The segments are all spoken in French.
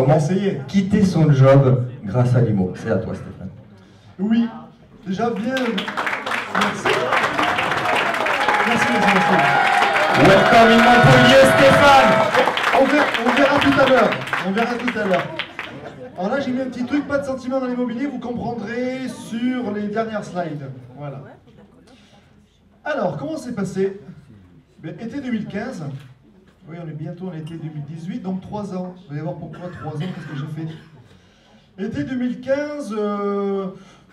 Comment quitter son job grâce à l'IMO? C'est à toi, Stéphane. Oui, déjà bien. Merci. Merci, merci. Welcome in Montpellier, Stéphane. On verra tout à l'heure. On verra tout à l'heure. Alors là, j'ai mis un petit truc, pas de sentiment dans l'immobilier, vous comprendrez sur les dernières slides. Voilà. Alors, comment c'est passé? Été 2015. Oui, on est bientôt en été 2018, donc 3 ans. Vous allez voir pourquoi 3 ans, qu'est-ce que j'ai fait. Été 2015,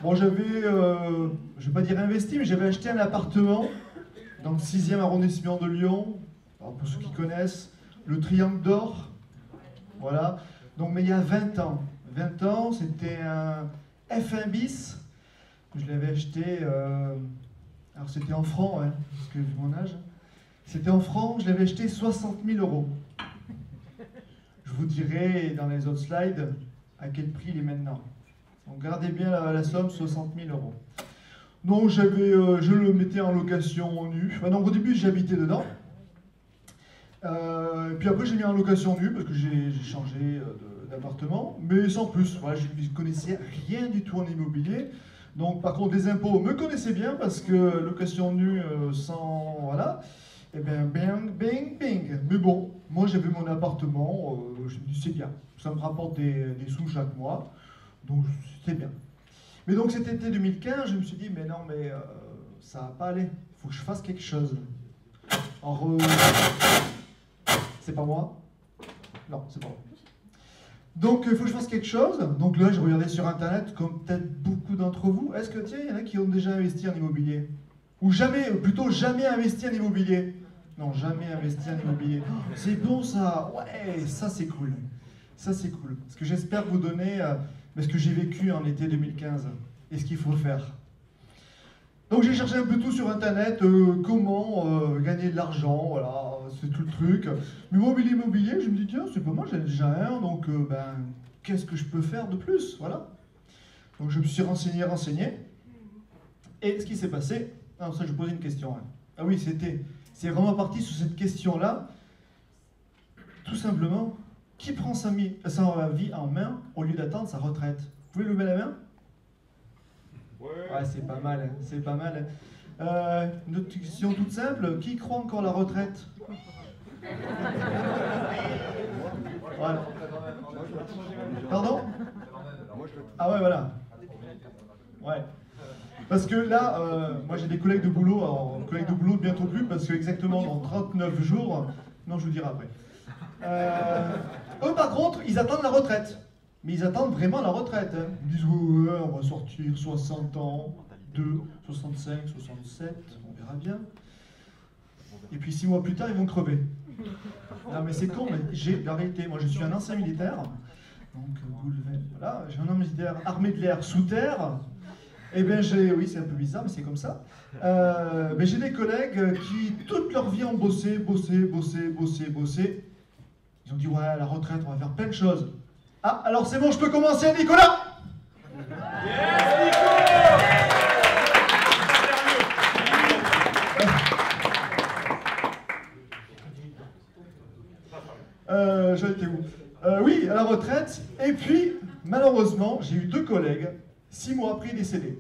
bon, j'avais, je vais pas dire investi, mais j'avais acheté un appartement dans le 6e arrondissement de Lyon. Alors, pour ceux qui connaissent, le Triangle d'Or. Voilà. Donc, mais il y a 20 ans. 20 ans, c'était un F1 bis. Je l'avais acheté, alors c'était en francs, hein, parce que vu mon âge. C'était en francs, je l'avais acheté 60 000 €. Je vous dirai dans les autres slides à quel prix il est maintenant. Donc gardez bien la somme, 60 000 €. Donc je le mettais en location nue. Enfin, donc au début j'habitais dedans. Puis après j'ai mis en location nue parce que j'ai changé d'appartement, mais sans plus. Voilà, je ne connaissais rien du tout en immobilier. Donc par contre les impôts me connaissaient bien parce que location nue sans... Voilà. Et bien, bing, bing, bing. Mais bon, moi j'avais mon appartement, je me dis c'est bien, ça me rapporte des sous chaque mois, donc c'est bien. Mais donc cet été 2015, je me suis dit, mais non, mais ça va pas aller, il faut que je fasse quelque chose. Alors, c'est pas moi? Non, c'est pas moi. Donc il faut que je fasse quelque chose. Donc là, je regardais sur internet, comme peut-être beaucoup d'entre vous. Est-ce que, tiens, il y en a qui ont déjà investi en immobilier? Ou jamais, plutôt jamais investi en immobilier? Non, jamais investi en immobilier. Oh, c'est bon ça, ouais, ça c'est cool. Ça c'est cool. Parce que j'espère vous donner ce que j'ai vécu en été 2015 et ce qu'il faut faire. Donc j'ai cherché un peu tout sur internet, comment gagner de l'argent, voilà, c'est tout le truc. Mais immobilier, je me dis tiens, c'est pas mal, j'en ai déjà un, donc ben, qu'est-ce que je peux faire de plus, voilà. Donc je me suis renseigné. Et ce qui s'est passé, alors ça je posais une question. Hein. Ah oui, c'est vraiment parti sur cette question-là. Tout simplement, qui prend sa vie en main au lieu d'attendre sa retraite? Vous pouvez lever la main? Ouais, c'est pas mal, hein, c'est pas mal. Hein. Une autre question toute simple, qui croit encore à la retraite? Voilà. Pardon? Ah ouais, voilà. Ouais. Parce que là, moi j'ai des collègues de boulot, alors collègues de boulot bientôt plus, parce que exactement dans 39 jours, non je vous dirai après. Eux par contre, ils attendent la retraite. Mais ils attendent vraiment la retraite. Hein. Ils disent ouais, on va sortir 60 ans, 2, 65, 67, on verra bien. Et puis 6 mois plus tard, ils vont crever. Non mais c'est con, mais j'ai la réalité. Moi je suis un ancien militaire, donc voilà, j'ai un ancien militaire armé de l'air sous terre. Eh bien, oui, c'est un peu bizarre, mais c'est comme ça. Mais j'ai des collègues qui, toute leur vie, ont bossé. Ils ont dit, ouais, à la retraite, on va faire plein de choses. Ah, alors c'est bon, je peux commencer, Nicolas? Yes, Nico! J'en étais où? Oui, à la retraite. Et puis, malheureusement, j'ai eu 2 collègues, 6 mois après décédés.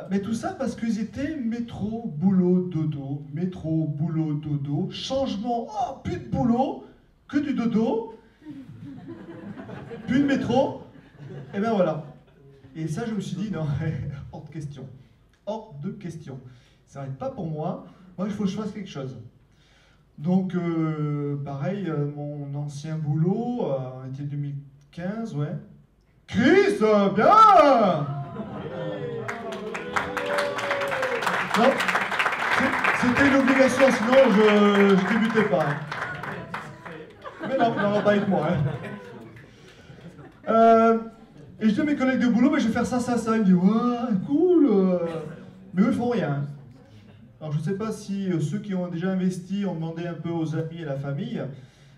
Mais tout ça parce qu'ils étaient métro, boulot, dodo, métro, boulot, dodo, changement, oh, plus de boulot, que du dodo, plus de métro, et ben voilà. Et ça, je me suis dit, non, hors de question. Hors de question. Ça n'arrête pas pour moi. Moi, il faut que je fasse quelque chose. Donc, pareil, mon ancien boulot, était 2015, ouais. Chris, bien! Non, c'était une obligation, sinon je débutais pas. Mais non, pas avec moi. Hein. Et je dis à mes collègues de boulot, mais je vais faire ça. Ils me disent, ouais, cool. Mais eux, ils font rien. Alors je ne sais pas si ceux qui ont déjà investi ont demandé un peu aux amis et à la famille,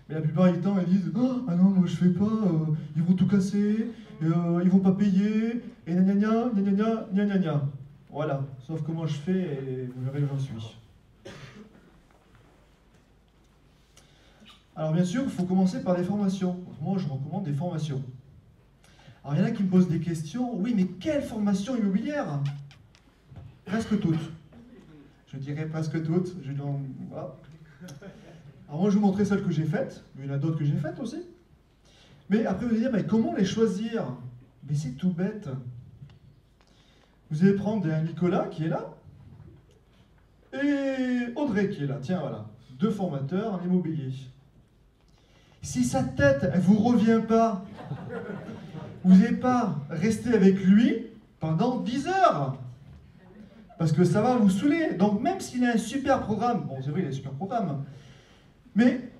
mais la plupart du temps, ils disent, oh, ah non, moi je fais pas, ils vont tout casser, ils vont pas payer, et gna gna gna. Voilà, sauf que moi je fais et vous verrez où j'en suis. Alors bien sûr, il faut commencer par des formations. Moi, je recommande des formations. Alors il y en a qui me posent des questions. Oui, mais quelle formation immobilière? Presque toutes. Je dirais presque toutes. Voilà. Alors moi, je vais vous montrer celles que j'ai faites. Mais il y en a d'autres que j'ai faites aussi. Mais après, vous allez dire, mais comment les choisir? Mais c'est tout bête. Vous allez prendre un Nicolas qui est là. Et Audrey qui est là. Tiens, voilà. 2 formateurs en immobilier. Si sa tête, elle ne vous revient pas, vous n'allez pas rester avec lui pendant 10 heures. Parce que ça va vous saouler. Donc même s'il a un super programme, bon c'est vrai il a un super programme, mais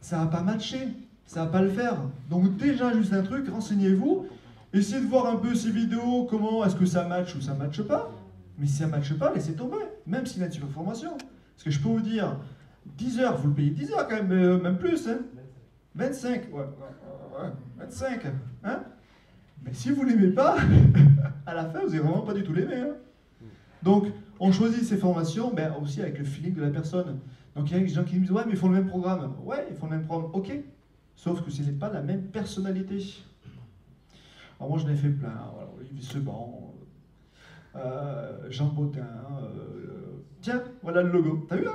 ça ne va pas matcher, ça ne va pas le faire. Donc déjà juste un truc, renseignez-vous, essayez de voir un peu ces vidéos, comment est-ce que ça matche ou ça ne matche pas. Mais si ça ne matche pas, laissez tomber, même s'il a une super formation. Parce que je peux vous dire, 10 heures, vous le payez 10 heures quand même, même plus. Hein. 25, ouais, 25, hein. Mais si vous ne l'aimez pas, à la fin, vous n'allez vraiment pas du tout l'aimer. Hein. Donc, on choisit ces formations ben, aussi avec le feeling de la personne. Donc, il y a des gens qui me disent, ouais, mais ils font le même programme. Ouais, ils font le même programme, ok. Sauf que ce n'est pas la même personnalité. Alors, moi, j'en ai fait plein. Voilà, Olivier Seban, Jean Bottin. Tiens, voilà le logo. T'as vu, hein?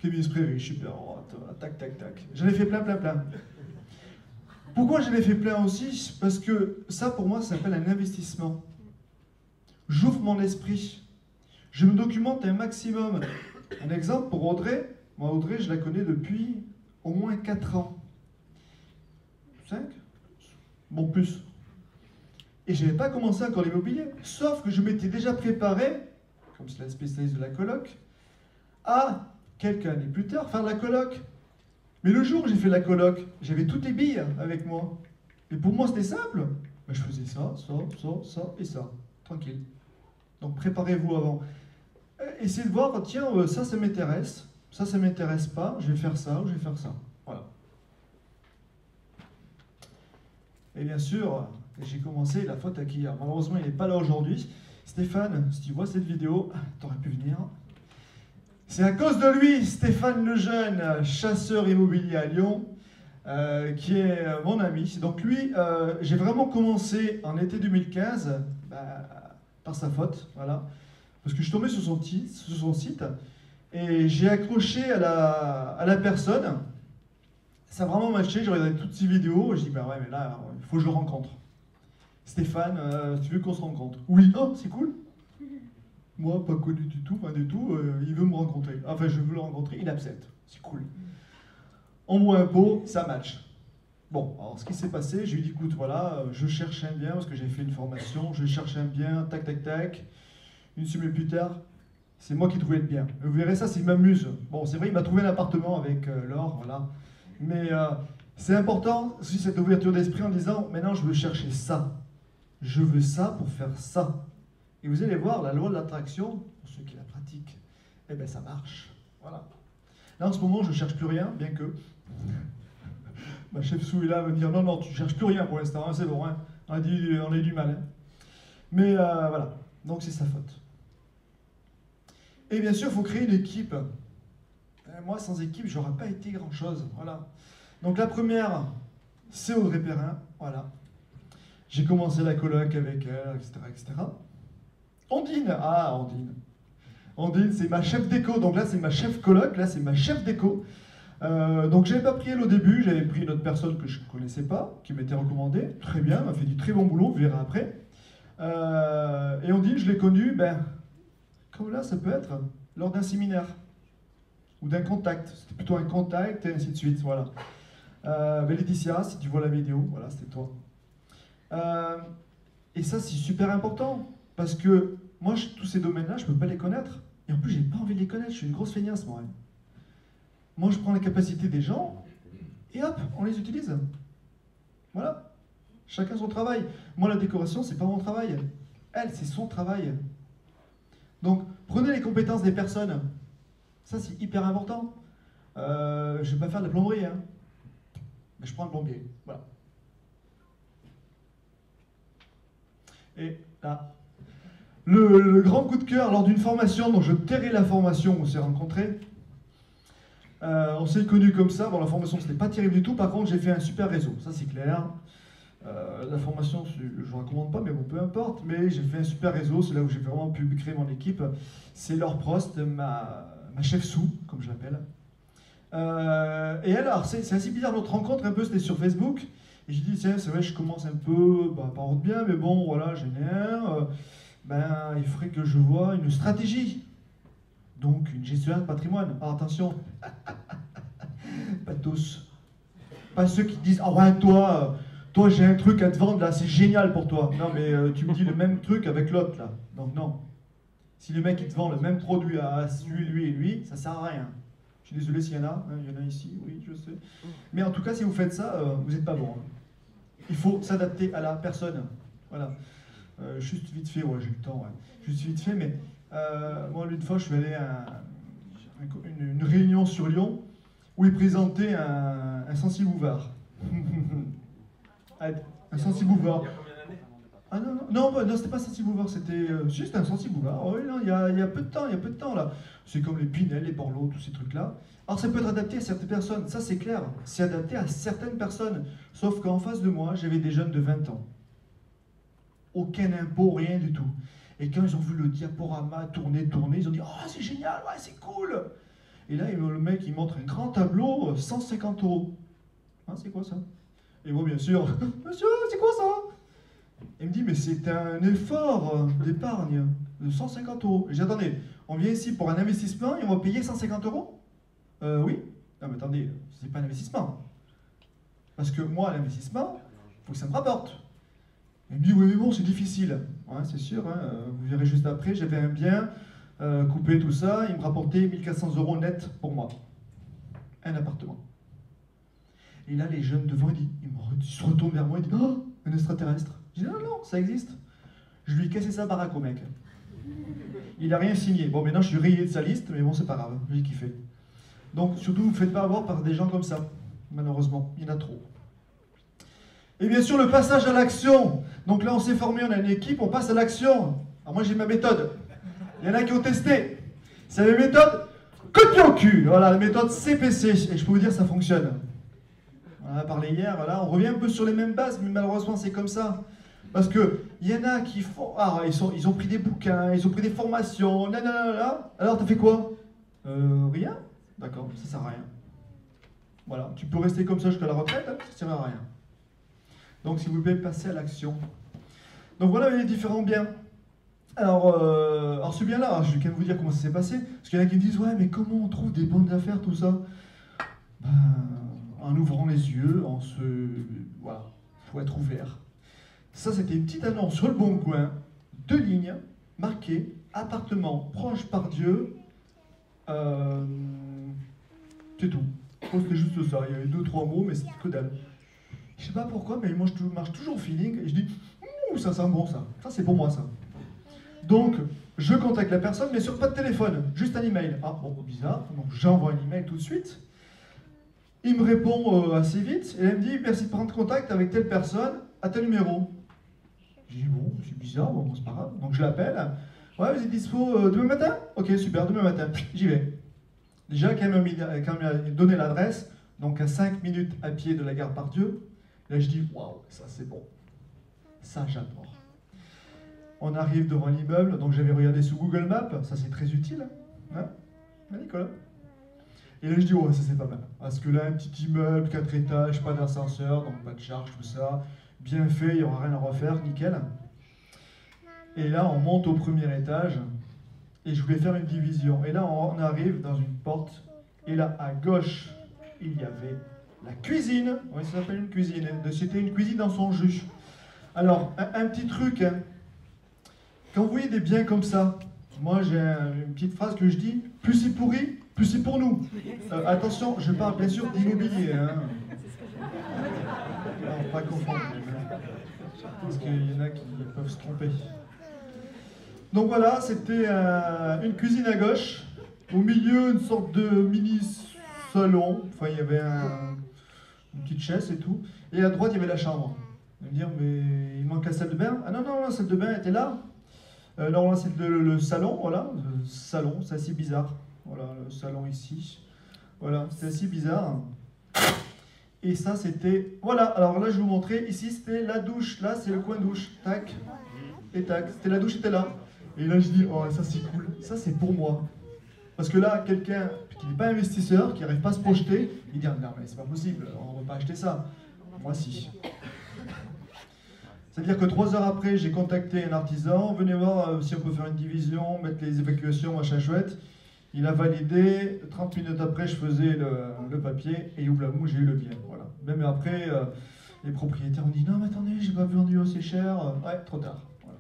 Kevin Sprayry, super droite, tac, tac, tac. J'en ai fait plein, plein, plein. Pourquoi j'en ai fait plein aussi? Parce que ça, pour moi, ça s'appelle un investissement. J'ouvre mon esprit. Je me documente un maximum. Un exemple pour Audrey. Moi, Audrey, je la connais depuis au moins 4 ans. 5? Bon, plus. Et je n'avais pas commencé encore l'immobilier. Sauf que je m'étais déjà préparé, comme c'est la spécialiste de la coloc, à quelques années plus tard, faire la coloc. Mais le jour où j'ai fait la coloc, j'avais toutes les billes avec moi. Et pour moi, c'était simple. Ben, je faisais ça et ça. Tranquille. Donc préparez-vous avant. Essayez de voir, tiens, ça m'intéresse. Ça m'intéresse pas. Je vais faire ça ou je vais faire ça. Voilà. Et bien sûr, j'ai commencé la faute à qui? Malheureusement, il n'est pas là aujourd'hui. Stéphane, si tu vois cette vidéo, t'aurais pu venir. C'est à cause de lui, Stéphane Lejeune, chasseur immobilier à Lyon, qui est mon ami. Donc lui, j'ai vraiment commencé en été 2015, par sa faute, voilà. Parce que je suis tombé sur son site, et j'ai accroché à la personne. Ça a vraiment matché, j'ai regardé toutes ces vidéos, et je dis, bah ouais, mais là, il faut que je le rencontre. Stéphane, tu veux qu'on se rencontre? Oui, oh, c'est cool. Moi, pas connu du tout, pas du tout, il veut me rencontrer. Enfin, je veux le rencontrer, il accepte. C'est cool. On boit un pot, ça match. Bon, alors ce qui s'est passé, je lui ai dit, écoute, voilà, je cherche un bien, parce que j'avais fait une formation, je cherche un bien, tac, tac, tac. Une semaine plus tard, c'est moi qui trouvais le bien. Vous verrez ça, il m'amuse. Bon, c'est vrai, il m'a trouvé un appartement avec l'or, voilà. Mais c'est important, aussi, cette ouverture d'esprit en disant, maintenant, je veux chercher ça. Je veux ça pour faire ça. Et vous allez voir, la loi de l'attraction, pour ceux qui la pratiquent, eh bien ça marche. Voilà. Là, en ce moment, je ne cherche plus rien, bien que ma chef sous est là, me dire non, non, tu ne cherches plus rien pour l'instant, hein, c'est bon, hein. On a du mal. Hein. Mais voilà, donc c'est sa faute. Et bien sûr, il faut créer une équipe. Moi, sans équipe, je n'aurais pas été grand-chose. Voilà. Donc la première, c'est Audrey Perrin. Voilà. J'ai commencé la coloc avec elle, etc., etc. Ondine, Ondine. Ondine, c'est ma chef déco. Donc là, c'est ma chef coloc. Là, c'est ma chef déco. Donc, je n'avais pas pris elle au début. J'avais pris une autre personne que je ne connaissais pas, qui m'était recommandée. Très bien, elle m'a fait du très bon boulot. Vous verrez après. Et Ondine, je l'ai connue, comme là, ça peut être lors d'un séminaire ou d'un contact. C'était plutôt un contact et ainsi de suite. Voilà. Laetitia, si tu vois la vidéo, voilà, c'était toi. Et ça, c'est super important. Parce que moi, tous ces domaines-là, je ne peux pas les connaître. Et en plus, je n'ai pas envie de les connaître. Je suis une grosse feignasse, moi. Moi, je prends la capacité des gens et hop, on les utilise. Voilà. Chacun son travail. Moi, la décoration, c'est pas mon travail. Elle, c'est son travail. Donc, prenez les compétences des personnes. Ça, c'est hyper important. Je ne vais pas faire de la plomberie. Hein. Mais je prends le plombier. Voilà. Et là, le grand coup de cœur lors d'une formation, dont je tairai la formation où on s'est rencontrés, On s'est connus comme ça. Bon, la formation, c'était pas terrible du tout. Par contre, j'ai fait un super réseau, ça c'est clair. La formation, je ne vous recommande pas, mais bon, peu importe. Mais j'ai fait un super réseau, c'est là où j'ai vraiment pu créer mon équipe. C'est Laure Prost, ma chef sous, comme je l'appelle. Et alors, c'est assez bizarre notre rencontre, un peu, c'était sur Facebook. Et j'ai dit, tiens, c'est vrai, je commence un peu, par ordre bien, mais bon, voilà, génial. Il faudrait que je vois une stratégie. Donc, une gestionnaire de patrimoine. Alors, attention, pas tous. Pas ceux qui disent, ah ouais, toi j'ai un truc à te vendre là, c'est génial pour toi. Non, mais tu me dis le même truc avec l'autre là. Donc, non. Si le mec il te vend le même produit à lui et lui, ça sert à rien. Je suis désolé s'il y en a, hein, il y en a ici, oui, je sais. Mais en tout cas, si vous faites ça, vous n'êtes pas bon. Hein. Il faut s'adapter à la personne. Voilà. Juste vite fait, ouais, j'ai le temps, ouais. Juste vite fait, mais moi, une fois, je suis allé à une réunion sur Lyon où ils présentaient un Sensi-Bouvard. Un Sensi-Bouvard. Ah non, c'était pas Sensi-Bouvard, c'était juste un Sensi-Bouvard. Oh, oui, non, il y a peu de temps, là. C'est comme les Pinel, les Borloo, tous ces trucs-là. Alors ça peut être adapté à certaines personnes, ça c'est clair. C'est adapté à certaines personnes. Sauf qu'en face de moi, j'avais des jeunes de 20 ans. Aucun impôt, rien du tout. Et quand ils ont vu le diaporama tourner, ils ont dit « Oh, c'est génial, ouais, c'est cool !» Et là, le mec, il montre un grand tableau, 150 €. Ah, c'est quoi ça? Et moi, bien sûr, « Monsieur, c'est quoi ça ?» Il me dit « Mais c'est un effort d'épargne de 150 €. » Et j'ai dit « Attendez, on vient ici pour un investissement et on va payer 150 €? Oui. Non, mais attendez, c'est pas un investissement. Parce que moi, l'investissement, il faut que ça me rapporte. Il me dit, oui, mais bon, c'est difficile. Ouais, c'est sûr, hein, vous verrez juste après, j'avais un bien, coupé tout ça, il me rapportait 1400 € net pour moi. Un appartement. Et là, les jeunes devant, ils se retournent vers moi et disent, oh, un extraterrestre. Je dis, non, non, ça existe. Je lui ai cassé sa baraque au mec. Il n'a rien signé. Bon, maintenant, je suis rayé de sa liste, mais bon, c'est pas grave, j'ai kiffé. Donc, surtout, ne vous faites pas avoir par des gens comme ça. Malheureusement, il y en a trop. Et bien sûr, le passage à l'action. Donc là, on s'est formé, on a une équipe, on passe à l'action. Alors moi, j'ai ma méthode. Il y en a qui ont testé. C'est la méthode coup de pied au cul. Voilà, la méthode CPC. Et je peux vous dire, ça fonctionne. On en a parlé hier, là, on revient un peu sur les mêmes bases, mais malheureusement, c'est comme ça. Parce qu'il y en a qui font... Ah, ils ont pris des bouquins, ils ont pris des formations, nanana. Alors, t'as fait quoi? Rien. D'accord, ça sert à rien. Voilà, tu peux rester comme ça jusqu'à la retraite, hein, ça sert à rien. Donc, s'il vous plaît, passez à l'action. Donc, voilà les différents biens. Alors ce bien-là, je vais quand même vous dire comment ça s'est passé. Parce qu'il y en a qui me disent, ouais, mais comment on trouve des bonnes affaires, tout ça? En ouvrant les yeux, voilà, il faut être ouvert. Ça, c'était une petite annonce sur le Bon Coin, 2 lignes, marquées, appartement proche par Dieu. C'est tout. C'était juste ça. Il y avait 2-3 mots, mais c'était que dalle. Je sais pas pourquoi, mais moi je marche toujours au feeling et je dis ouh, ça sent bon ça. Ça c'est pour moi ça. Donc je contacte la personne, mais sur pas de téléphone, juste un email. Ah bon, bizarre. Donc j'envoie un email tout de suite. Il me répond assez vite et elle me dit merci de prendre contact avec telle personne à tel numéro. Je dis bon, c'est bizarre, bon c'est pas grave. Donc je l'appelle. Ouais, vous êtes dispo demain matin? Ok, super, demain matin. J'y vais. Déjà, quand elle m'a donné l'adresse, donc à 5 minutes à pied de la gare Pardieu, là je dis waouh, ça c'est bon. Ça j'adore. On arrive devant l'immeuble, donc j'avais regardé sur Google Maps, ça c'est très utile. Hein, Nicolas? Et là je dis ouais, ça c'est pas mal. Parce que là, un petit immeuble, 4 étages, pas d'ascenseur, donc pas de charge, tout ça. Bien fait, il n'y aura rien à refaire, nickel. Et là, on monte au premier étage. Et je voulais faire une division. Et là, on arrive dans une porte. Et là, à gauche, il y avait la cuisine. Oui, ça s'appelle une cuisine. C'était une cuisine dans son jus. Alors, un petit truc. Hein. Quand vous voyez des biens comme ça, moi, j'ai une petite phrase que je dis. Plus c'est pourri, plus c'est pour nous. Attention, je parle bien sûr d'immobilier. Hein. Non, pas confondre. Parce qu'il y en a qui peuvent se tromper. Donc voilà, c'était une cuisine à gauche, au milieu une sorte de mini-salon, enfin il y avait une petite chaise et tout, et à droite il y avait la chambre. Vous allez me dire, mais il manque la salle de bain? Ah non, non, la salle de bain était là. Alors là c'est le salon, voilà, le salon, c'est assez bizarre, voilà, le salon ici. Voilà, c'était assez bizarre. Et ça, c'était... Voilà, alors là, je vais vous montrer. Ici, c'était la douche. Là, c'est le coin douche. Tac. Et tac. C'était la douche, c'était là. Et là, je dis, oh, ça, c'est cool. Ça, c'est pour moi. Parce que là, quelqu'un qui n'est pas investisseur, qui n'arrive pas à se projeter, il dit, non, mais c'est pas possible, on ne va pas acheter ça. Moi, si. C'est-à-dire que 3 heures après, j'ai contacté un artisan, venez voir si on peut faire une division, mettre les évacuations, machin chouette. Il a validé, 30 minutes après, je faisais le papier, et oublamou, j'ai eu le bien. Voilà. Même après, les propriétaires ont dit, non, mais attendez, j'ai pas vendu assez cher. Ouais, trop tard. Voilà.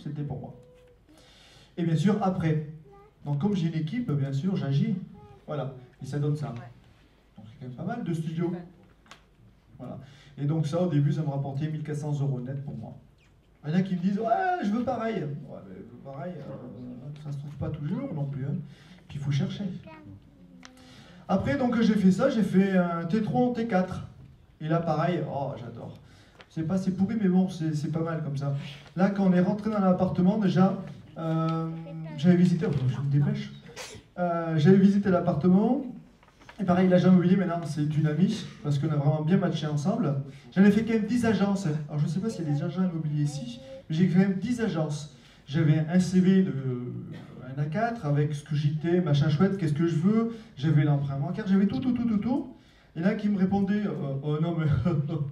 C'était pour moi. Et bien sûr, après. Donc, comme j'ai une équipe, bien sûr, j'agis. Voilà. Et ça donne ça. Donc, c'est quand même pas mal de studios. Voilà. Et donc, ça, au début, ça me rapportait 1 400 € net pour moi. Il y en a qui me disent, ouais, je veux pareil. Ouais, mais je veux pareil, ça se trouve pas toujours non plus. Hein. Puis, il faut chercher. Après, donc, j'ai fait ça. J'ai fait un T3 en T4. Et là, pareil, oh, j'adore. C'est pas assez pourri, mais bon, c'est pas mal comme ça. Là, quand on est rentré dans l'appartement, déjà... j'avais visité, je me dépêche, j'avais visité l'appartement, et pareil, l'agent immobilier maintenant c'est une amie, parce qu'on a vraiment bien matché ensemble. J'en ai fait quand même 10 agences, alors je ne sais pas s'il y a des agents immobiliers ici, mais j'ai quand même 10 agences. J'avais un CV de un A4 avec ce que j'étais, machin chouette, qu'est-ce que je veux, j'avais l'emprunt bancaire, j'avais tout. Et là qui me répondait, oh non mais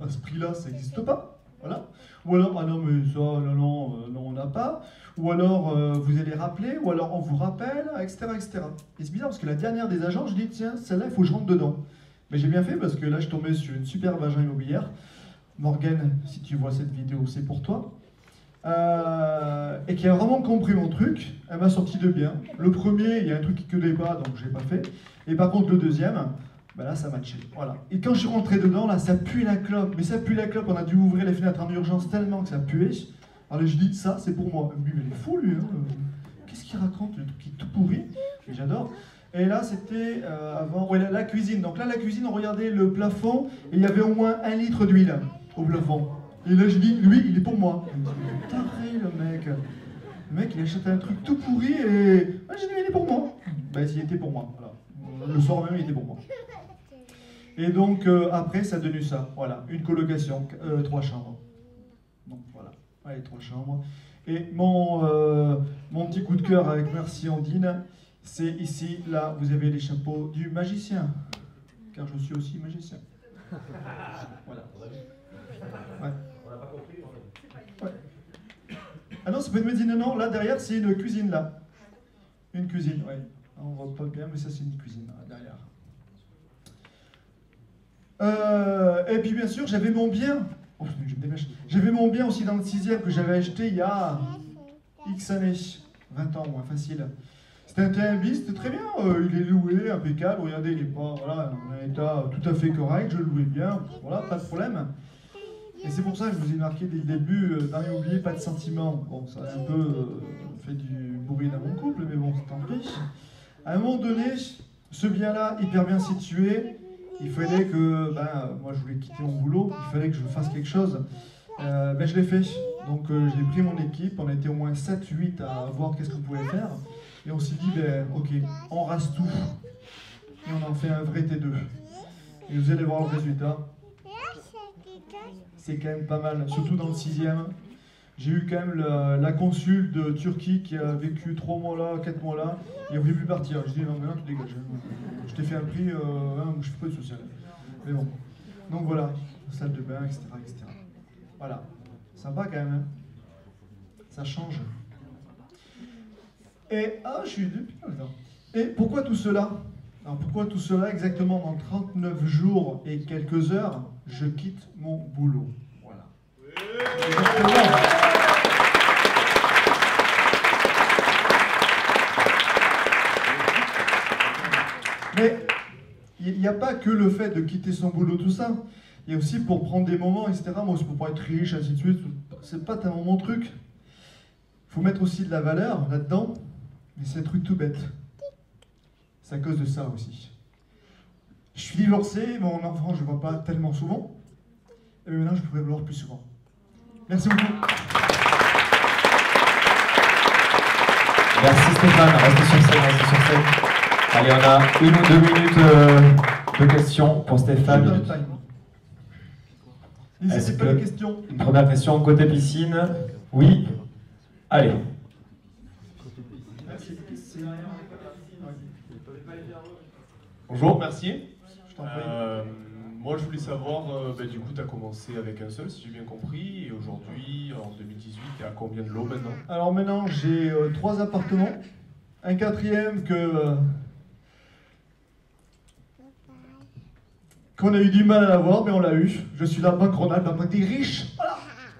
à ce prix-là ça n'existe pas, voilà. Ou alors, ah non mais ça, non, on n'a pas. Ou alors, vous allez rappeler, ou alors on vous rappelle, etc. etc. Et c'est bizarre parce que la dernière des agents, je dis, tiens, celle-là, il faut que je rentre dedans. Mais j'ai bien fait parce que là, je tombais sur une superbe agent immobilière. Morgane, si tu vois cette vidéo, c'est pour toi. Et qui a vraiment compris mon truc. Elle m'a sorti de bien. Le premier, il y a un truc qui ne collait pas, donc je n'ai pas fait. Et par contre, le deuxième, ben là, ça matchait. Voilà. Et quand je suis rentré dedans, là, ça pue la clope. Mais ça pue la clope, on a dû ouvrir les fenêtres en urgence tellement que ça puait. Alors là, je dis, ça, c'est pour moi. Lui, il est fou, lui. Hein. Qu'est-ce qu'il raconte? Le truc qui est tout pourri. Et j'adore. Et là, c'était avant... Ouais, la cuisine. Donc là, la cuisine, on regardait le plafond, et il y avait au moins 1 litre d'huile au plafond. Et là, je dis, lui, il est pour moi. Il me dit, taré, le mec. Le mec, il achète un truc tout pourri, et... Ah, j'ai dit, il est pour moi. Ben, il était pour moi. Voilà. Le soir même, il était pour moi. Et donc, après, ça a devenu ça. Voilà, une colocation, 3 chambres. Donc, voilà. Allez, 3 chambres. Et mon petit coup de cœur avec Merci Ondine, c'est ici, là, vous avez les chapeaux du magicien. Car je suis aussi magicien. Voilà. Ouais. On n'a pas compris. Ouais. Ah non, c'est pas une médecine, non. Là, derrière, c'est une cuisine, là. Une cuisine, ouais. On voit pas bien, mais ça, c'est une cuisine, là, derrière. Et puis, bien sûr, j'avais mon bien. Oh, je me dépêche. J'avais mon bien aussi dans le 6e que j'avais acheté il y a X années, 20 ans, moins facile. C'était un TMB, c'était très bien, il est loué, impeccable, regardez, il n'est pas voilà, dans un état tout à fait correct, je le louais bien, voilà, pas de problème. Et c'est pour ça que je vous ai marqué dès le début, dans l'immobilier, pas de sentiment. Bon, ça a un peu fait du bruit dans mon couple, mais bon, tant pis. À un moment donné, ce bien-là, hyper bien situé, il fallait que, moi je voulais quitter mon boulot, il fallait que je fasse quelque chose. Je l'ai fait. Donc j'ai pris mon équipe, on était au moins 7-8 à voir qu'est-ce qu'on pouvait faire. Et on s'est dit, ok, on rase tout. Et on en fait un vrai T2. Et vous allez voir le résultat. C'est quand même pas mal, surtout dans le 6e. J'ai eu quand même la consul de Turquie qui a vécu 3 mois là, 4 mois là, et il ne voulait plus partir. Je dis non, maintenant tu dégages. Je t'ai fait un prix, je fais pas de social. Mais bon. Donc voilà, salle de bain, etc. etc. Voilà. Sympa quand même. Hein. Ça change. Et, je suis depuis là. Et pourquoi tout cela? Alors pourquoi tout cela exactement dans 39 jours et quelques heures, je quitte mon boulot. Voilà. Mais il n'y a pas que le fait de quitter son boulot, tout ça. Il y a aussi pour prendre des moments, etc. Moi aussi pour pas être riche, ainsi de suite. C'est pas tellement mon truc. Il faut mettre aussi de la valeur là-dedans. Mais c'est un truc tout bête. C'est à cause de ça aussi. Je suis divorcé, mon enfant je ne vois pas tellement souvent. Et maintenant je pourrais le voir plus souvent. Merci beaucoup. Merci Stéphane, restez sur scène, restez sur scène. Allez, on a 1 ou 2 minutes de questions pour Stéphane. N'hésitez pas les questions. Une première question, côté piscine. Oui. Allez. Merci. Bonjour, merci. Je t'en prie. Moi, je voulais savoir, du coup, tu as commencé avec un seul, si j'ai bien compris, et aujourd'hui, en 2018, tu es à combien de lots maintenant? Alors maintenant, j'ai 3 appartements, un 4e qu'on a eu du mal à avoir, mais on l'a eu. Je suis la banque Rhône-Alpes, la banque des riches. Voilà.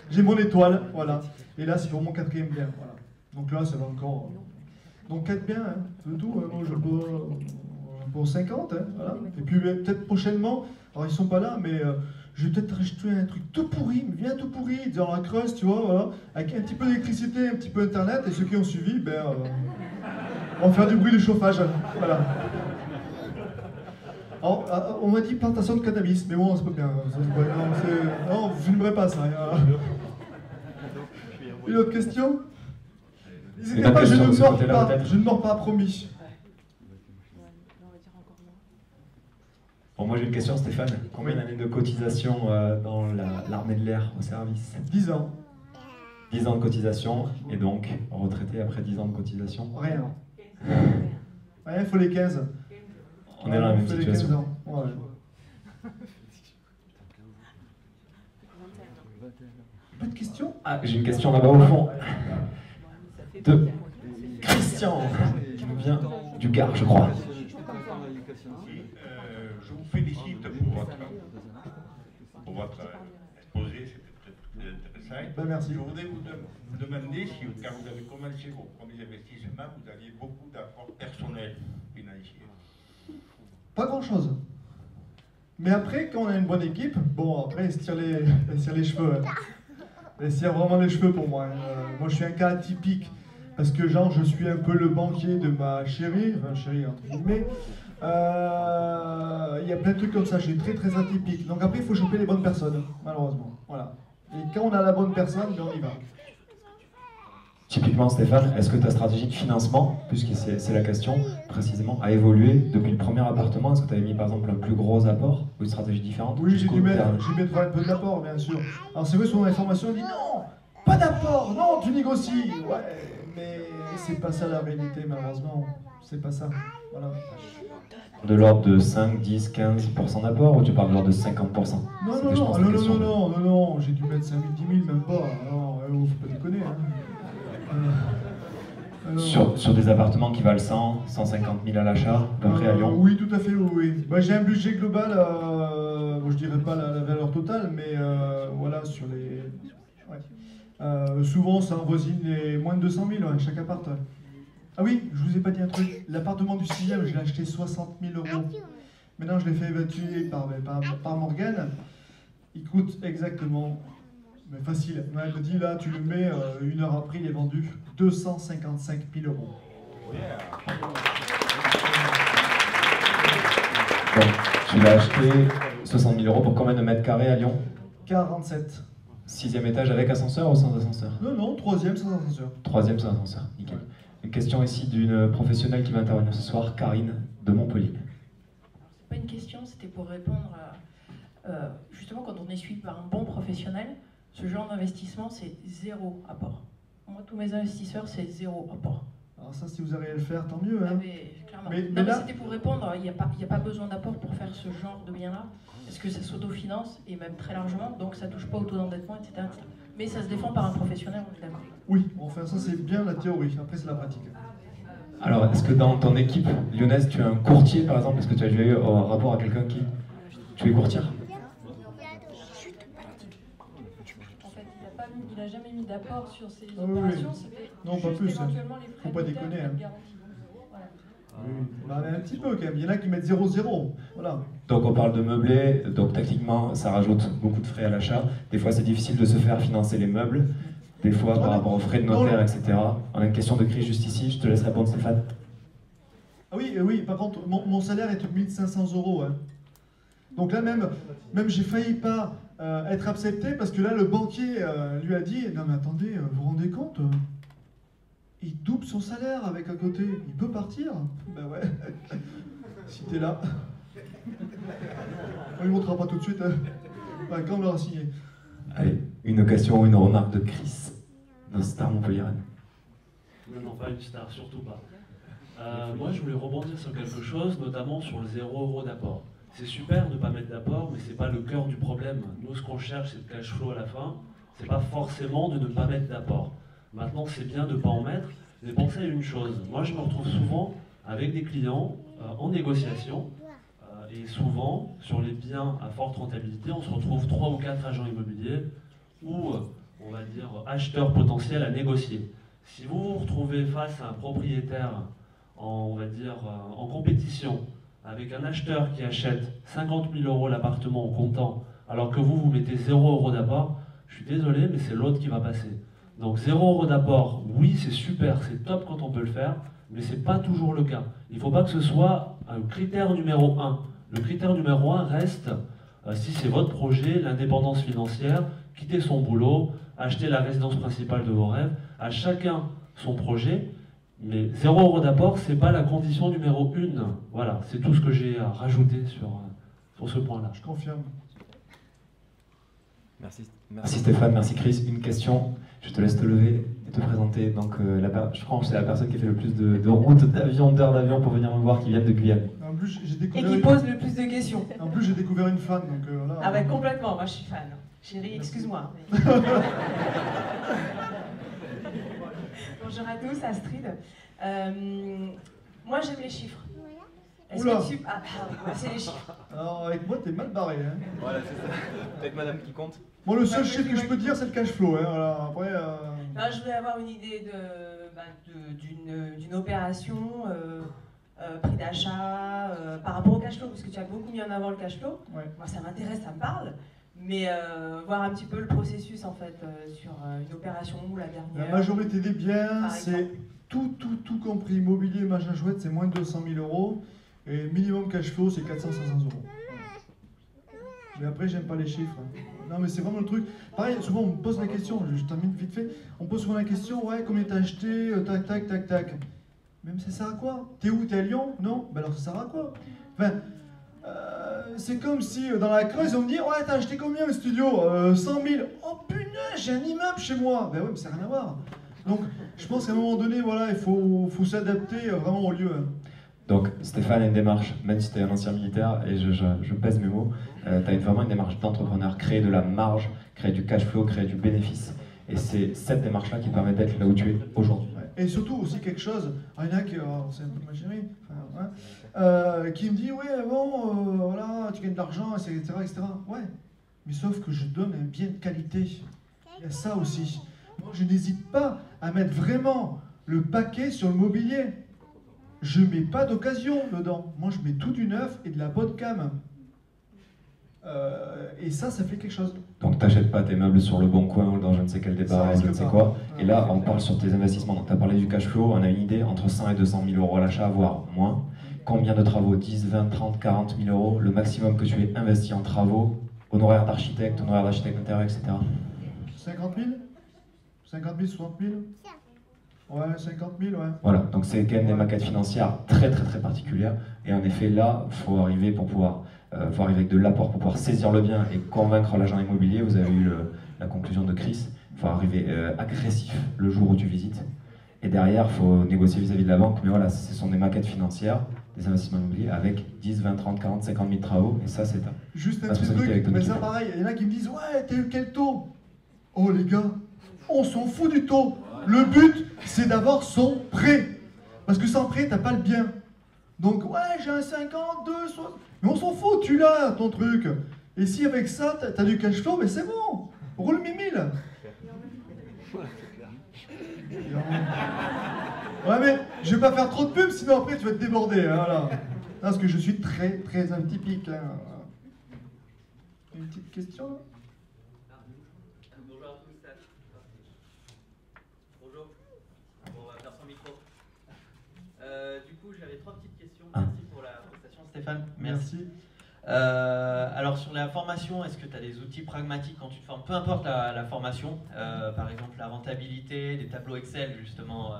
J'ai mon étoile, voilà. Et là, c'est pour mon 4e bien, voilà. Donc là, ça va encore. Donc 4 biens, hein, c'est tout. Moi, je peux pour 50, hein, voilà. Et puis peut-être prochainement, alors ils sont pas là, mais je vais peut-être acheter un truc tout pourri, mais bien tout pourri, dans la Creuse, tu vois, voilà, avec un petit peu d'électricité, un petit peu internet, et ceux qui ont suivi, on va faire du bruit de chauffage, voilà. Alors, on m'a dit plantation de cannabis, mais bon, c'est pas bien. Non, vous filmerez pas ça. Voilà. Une autre question? N'hésitez pas, je ne mords pas, promis. Bon, moi j'ai une question, Stéphane. Combien d'années de cotisation dans l'armée de l'air au service? 10 ans. 10 ans de cotisation, et donc retraité après 10 ans de cotisation? Rien. Ouais, il faut les 15. On est dans la même situation. 15 ans. Ouais. Pas de questions? Ah, j'ai une question là-bas au fond. De Christian, qui nous vient du Gard, je crois. Je vous félicite pour votre exposé, c'était très intéressant. Merci. Je voudrais vous demander si, quand vous avez commencé vos premiers investissements, vous aviez beaucoup d'apports personnels financiers. Pas grand-chose. Mais après, quand on a une bonne équipe, bon, après, elle se tire les cheveux. Hein. Elle se tire vraiment les cheveux pour moi. Hein. Moi, je suis un cas atypique. Parce que, genre, je suis un peu le banquier de ma chérie. Enfin, chérie, entre guillemets. Il y a plein de trucs comme ça. Je suis très, très atypique. Donc après, il faut choper les bonnes personnes, malheureusement. Voilà. Et quand on a la bonne personne, on y va. Typiquement, Stéphane, est-ce que ta stratégie de financement, puisque c'est la question précisément, a évolué depuis le premier appartement? Est-ce que tu avais mis par exemple un plus gros apport ou une stratégie différente? Oui, j'ai dû mettre un peu d'apport, bien sûr. Alors c'est vrai, sur l'information, on dit non, pas d'apport, non, tu négocies. Ouais, mais c'est pas ça la réalité, malheureusement. C'est pas ça. Voilà. De l'ordre de 5, 10, 15% d'apport, ou tu parles de l'ordre de 50%? Non, j'ai dû mettre 5 000, 10 000, même pas. Non, faut pas déconner. Hein. Sur des appartements qui valent 100, 150 000 à l'achat, à peu près à Lyon? Oui, tout à fait, oui. Bah, j'ai un budget global, je dirais pas la valeur totale, mais voilà, sur les... Ouais. Souvent, ça avoisine les moins de 200 000, ouais, chaque appart. Ouais. Ah oui, je vous ai pas dit un truc. L'appartement du 6e, je l'ai acheté 60 000 €. Maintenant, je l'ai fait évacuer par Morgane. Il coûte exactement... Mais facile. Ouais, elle me dit là, tu le mets, 1 heure après, il est vendu 255 000 €. Donc, tu l'as acheté 60 000 € pour combien de mètres carrés à Lyon? 47. 6e étage avec ascenseur ou sans ascenseur? Non, 3e sans ascenseur. 3e sans ascenseur, nickel. Une question ici d'une professionnelle qui va intervenir ce soir, Karine de Montpellier. C'est pas une question, c'était pour répondre à... justement, quand on est suivi par un bon professionnel, ce genre d'investissement, c'est 0 apport. Moi, tous mes investisseurs, c'est 0 apport. Alors ça, si vous arrivez à le faire, tant mieux. Hein. Ah, mais, clairement. Mais là... c'était pour répondre, il n'y a pas besoin d'apport pour faire ce genre de bien-là, parce que ça s'autofinance, et même très largement, donc ça ne touche pas au taux d'endettement, etc., etc. Mais ça se défend par un professionnel, on est d'accord. Oui, enfin ça c'est bien la théorie, après c'est la pratique. Alors, est-ce que dans ton équipe lyonnaise, tu as un courtier, par exemple? Est-ce que tu as déjà eu un rapport à quelqu'un qui... Tu es courtière? Il n'a jamais mis d'apport sur ses opérations, c'était non, pas plus. éventuellement les frais. Faut pas déconner. Hein. Voilà. Oui. Un petit peu quand même, il y en a qui mettent 0,0. Voilà. Donc on parle de meublé, donc tactiquement ça rajoute beaucoup de frais à l'achat. Des fois c'est difficile de se faire financer les meubles, des fois par rapport aux frais de notaire, etc. On a une question de crise juste ici, je te laisse répondre Stéphane. Ah oui, par contre mon salaire est de 1 500 €. Hein. Donc là même j'ai failli pas être accepté parce que là le banquier lui a dit non mais attendez, vous vous rendez compte il double son salaire avec à côté. Il peut partir. Ben ouais. Si t'es là. On ne montrera pas tout de suite. Hein. Ben, quand on l'aura signé. Allez, une question ou une remarque de Chris, notre star montpelliéraine. Non, pas une star, surtout pas. Moi, je voulais rebondir sur quelque chose, notamment sur le 0 € d'apport. C'est super de ne pas mettre d'apport, mais c'est pas le cœur du problème. Nous, ce qu'on cherche, c'est le cash flow à la fin. C'est pas forcément de ne pas mettre d'apport. Maintenant, c'est bien de ne pas en mettre, mais pensez à une chose. Moi, je me retrouve souvent avec des clients en négociation, et souvent, sur les biens à forte rentabilité, on se retrouve 3 ou 4 agents immobiliers ou, on va dire, acheteurs potentiels à négocier. Si vous vous retrouvez face à un propriétaire on va dire, en compétition avec un acheteur qui achète 50 000 € l'appartement en comptant, alors que vous mettez 0 € d'apport, je suis désolé, mais c'est l'autre qui va passer. Donc 0 € d'apport, oui, c'est super, c'est top quand on peut le faire, mais ce n'est pas toujours le cas. Il ne faut pas que ce soit un critère numéro 1. Le critère numéro 1 reste, si c'est votre projet, l'indépendance financière, quitter son boulot, acheter la résidence principale de vos rêves, à chacun son projet, mais 0 € d'apport, ce n'est pas la condition numéro 1. Voilà, c'est tout ce que j'ai à rajouter sur ce point-là. Je confirme. Merci Stéphane, merci Chris. Une question, je te laisse te lever et te présenter. Donc, je crois que c'est la personne qui a fait le plus de routes d'avion, d'heures d'avion pour venir me voir, qui vient de Guyane. En plus, j'ai découvert Et qui pose le plus de questions. En plus, j'ai découvert une fan, donc là... Ah bah complètement, moi je suis fan. Chérie, excuse-moi. Bonjour à tous, Astrid. Moi j'aime les chiffres. Est-ce que tu... Ah, c'est les chiffres. Alors avec moi, t'es mal barré. Hein. Voilà, c'est ça. Peut-être madame qui compte. Bon, le seul chiffre que je peux dire, c'est le cash flow. Hein. Alors, après, non, je voulais avoir une idée d'une opération, prix d'achat, par rapport au cash flow, parce que tu as beaucoup mis en avant le cash flow. Ouais. Moi, ça m'intéresse, ça me parle. Mais voir un petit peu le processus en fait sur une opération ou la dernière. La majorité des biens, c'est tout compris. Immobilier, machin chouette, c'est moins de 200 000 €. Et minimum cash flow, c'est 400-500 €. Mais après, j'aime pas les chiffres. Non, mais c'est vraiment le truc. Pareil, souvent on me pose la question, je termine vite fait. On pose souvent la question, ouais, combien t'as acheté, tac, tac, tac, tac. Même ça sert à quoi? T'es où? T'es à Lyon? Non? Ben alors ça sert à quoi? Enfin, c'est comme si dans la Creuse, on me dit, ouais, t'as acheté combien le studio? 100 000. Oh punaise, j'ai un immeuble chez moi. Ben ouais, mais ça n'a rien à voir. Donc, je pense qu'à un moment donné, voilà, il faut s'adapter vraiment au lieu. Donc Stéphane a une démarche, même si tu es un ancien militaire, et je pèse mes mots, tu as vraiment une démarche d'entrepreneur, créer de la marge, créer du cash flow, créer du bénéfice. Et c'est cette démarche-là qui te permet d'être là où tu es aujourd'hui. Et surtout aussi quelque chose, il y en a qui, c'est un peu ma chérie, qui me dit, ouais, bon, voilà, tu gagnes de l'argent, etc., etc. Ouais, mais sauf que je donne un bien de qualité. Il y a ça aussi. Moi, je n'hésite pas à mettre vraiment le paquet sur le mobilier. Je mets pas d'occasion dedans. Moi, je mets tout du neuf et de la bonne cam. Et ça fait quelque chose. Donc, t'achètes pas tes meubles sur le bon coin ou dans je ne sais quel débarras, je ne sais quoi. Et là, on parle sur tes investissements. Donc, tu as parlé du cash flow. On a une idée entre 100 et 200 000 € à l'achat, voire moins. Combien de travaux? 10, 20, 30, 40 000 €. Le maximum que tu aies investi en travaux, honoraires d'architecte d'intérieur, etc. 50 000 50 000, 60 000 Ouais, 50 000, ouais. Voilà, donc c'est quand même des maquettes financières très particulières. Et en effet, là, il faut arriver pour pouvoir, avec de l'apport pour pouvoir saisir le bien et convaincre l'agent immobilier. Vous avez eu la conclusion de Chris. Il faut arriver agressif le jour où tu visites. Et derrière, il faut négocier vis-à-vis de la banque. Mais voilà, ce sont des maquettes financières, des investissements immobiliers avec 10, 20, 30, 40, 50 000 travaux. Et ça, c'est un juste un petit truc, mais ça pareil, il y en a qui me disent, ouais, t'as eu quel taux? Oh les gars, on s'en fout du taux. Le but, c'est d'avoir son prêt. Parce que sans prêt, t'as pas le bien. Donc, ouais, j'ai un 52, 60... Mais on s'en fout, tu l'as, ton truc. Et si avec ça, t'as du cash flow, mais c'est bon. Roule 1000. Ouais, mais je vais pas faire trop de pub, sinon après, tu vas te déborder. Hein, voilà. Parce que je suis très atypique. Hein. Une petite question là? Du coup, j'avais 3 petites questions. Merci pour la prestation, Stéphane. Merci. Alors sur la formation, est-ce que tu as des outils pragmatiques quand tu te formes, peu importe la formation, par exemple la rentabilité, des tableaux Excel justement,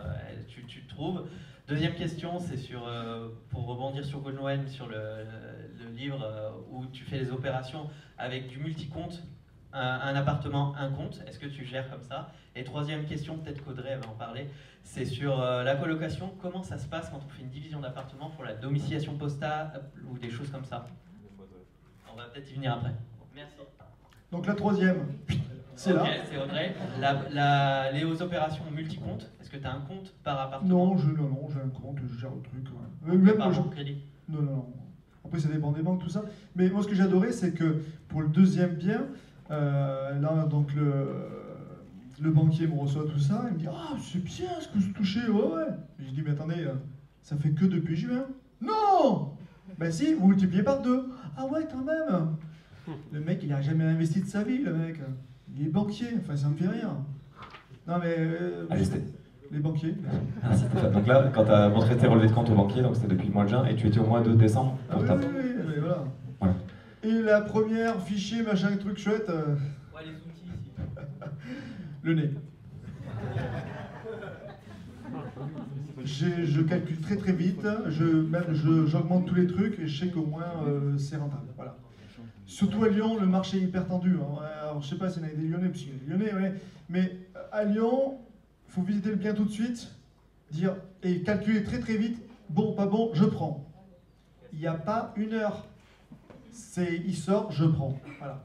tu trouves. Deuxième question, c'est pour rebondir sur Goldnoen, sur le livre où tu fais les opérations avec du multi-compte, un appartement, un compte, est-ce que tu gères comme ça? Et troisième question, peut-être qu'Audrey va en parler, c'est sur la colocation, comment ça se passe quand on fait une division d'appartement pour la domiciliation postale ou des choses comme ça? On va peut-être y venir après. Merci. Donc la troisième, c'est là. Ok, c'est Audrey. Les opérations multi-comptes, est-ce que tu as un compte par appartement? Non, j'ai un compte, je gère le truc. Ouais. Même par moi, crédit? Non. Après, ça dépend des banques, tout ça. Mais moi, ce que j'ai adoré, c'est que pour le deuxième bien, là, donc le banquier me reçoit tout ça, il me dit « Ah, c'est bien ce que vous touchez, ouais. » Et je dis « Mais attendez, ça fait que depuis juin. » « Non !» Ben si, vous multipliez par 2. « Ah ouais, quand même !» Le mec, il n'a jamais investi de sa vie, le mec. Il est banquier, enfin, ça me fait rire. Non, mais... Allez, les banquiers. Merci Stéphane. Donc là, quand tu as montré tes relevés de compte au banquier, donc c'était depuis le mois de juin, et tu étais au mois de décembre pour oui, mais voilà. Et la première, fichier, machin, truc chouette... Ouais, les outils ici. Le nez. Je calcule très très vite, j'augmente tous les trucs et je sais qu'au moins c'est rentable. Voilà. Surtout à Lyon, le marché est hyper tendu. Hein. Alors, je sais pas s'il y en a des Lyonnais, parce qu'il y a des Lyonnais, ouais. Mais à Lyon, il faut visiter le bien tout de suite, dire et calculer très très vite, bon, pas bon, je prends. Il n'y a pas une heure. Il sort, je prends. Voilà.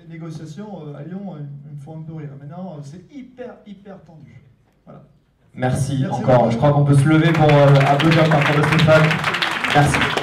Les négociations à Lyon, il me faut un peu rire. Maintenant, c'est hyper tendu. Voilà. Merci encore. Je crois qu'on peut se lever pour applaudir le parcours de Stéphane. Merci.